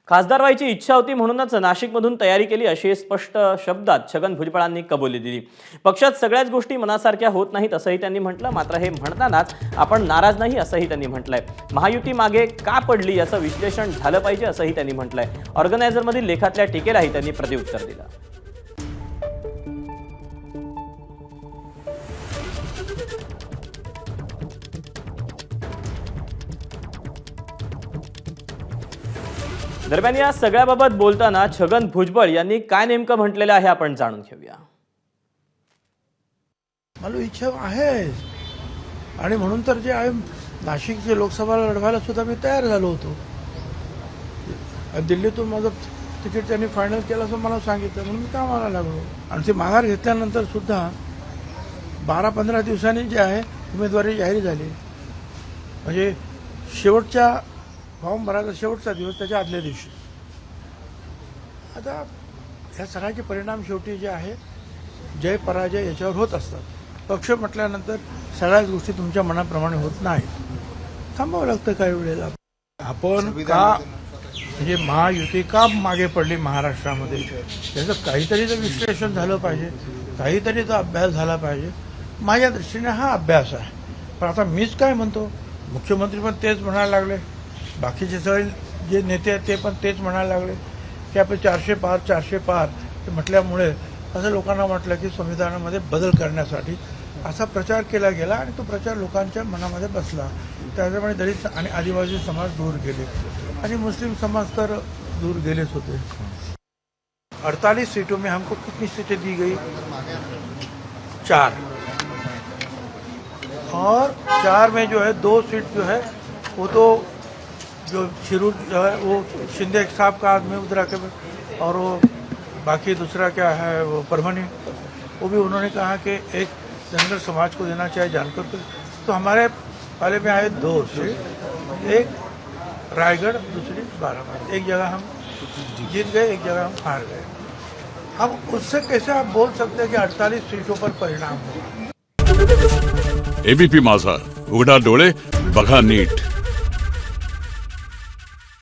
खासदार व्हायची इच्छा होती म्हणूनच नाशिकमधून तयारी केली अशी स्पष्ट शब्दात छगन भुजबळांनी कबुली दिली। पक्षात सगळ्याच गोष्टी मनासारख्या होत नाहीत असंही त्यांनी म्हटलं। मात्र हे म्हणतानाच आपण नाराज नाही असंही त्यांनी म्हटलंय। महायुती मागे का पडली याचं विश्लेषण झालं पाहिजे असंही त्यांनी म्हटलंय। ऑर्गनायझरमधील लेखातल्या टीकेलाही त्यांनी प्रत्युत्तर दिलं। दरम्यान या सगळ्याबाबत बोलताना छगन भुजबळ यांनी काय नेमकं म्हटलेलं आहे आपण जाणून घेऊया। मला इच्छा आहे आणि म्हणून तर जे आहे नाशिकचे लोकसभा लढवायला सुद्धा मी तयार झालो होतो। दिल्लीतून माझं तिकीट त्यांनी फायनल केलं असं मला सांगितलं म्हणून मी कामाला लागलो आणि ते माघार घेतल्यानंतर सुद्धा 12-15 दिवसांनी जे आहे उमेदवारी जाहीर झाली। म्हणजे शेवटच्या फॉर्म भरायचा शेवटचा दिवस त्याच्या आदल्या दिवशी। आता ह्या सगळ्याचे परिणाम शेवटी जे आहे जय पराजय याच्यावर होत असतात। पक्ष म्हटल्यानंतर सगळ्याच गोष्टी तुमच्या मनाप्रमाणे होत नाहीत, थांबावं लागतं काही वेळेला। आपण का म्हणजे महायुती का मागे पडली महाराष्ट्रामध्ये याचं काहीतरी तर विश्लेषण झालं पाहिजे, काहीतरी तर अभ्यास झाला पाहिजे। माझ्या दृष्टीने हा अभ्यास आहे। पण आता मीच काय म्हणतो, मुख्यमंत्री पण तेच म्हणायला लागले, बाकीचे सगळे जे नेते आहेत ते पण तेच म्हणायला लागले की आपण 400 पार ते म्हटल्यामुळे असं लोकांना वाटलं की संविधानामध्ये बदल करण्यासाठी असा प्रचार केला गेला आणि तो प्रचार लोकांच्या मनामध्ये बसला। त्याच्यामुळे दलित आणि आदिवासी समाज दूर गेले आणि मुस्लिम समाज तर दूर गेलेच होते। 48 सीटों में हमको कितनी सीटें दी गई? 4, और 4 में जो है 2 सीट जो है वो तो जो शिरूर जो है वो शिंदे साहब का आदमी उधर के, और वो बाकी दूसरा क्या है वो परभनी, वो भी उन्होंने कहा कि एक धनगर समाज को देना चाहिए जानकर को। तो हमारे पहले में आए 2 सीट, एक रायगढ़ दूसरी बाराबंकी। एक जगह हम जीत गए, एक जगह हम हार गए। अब उससे कैसे आप बोल सकते हैं कि 48 सीटों पर परिणाम होगा? एबीपी माझा, उघडा डोळे बघा नीट।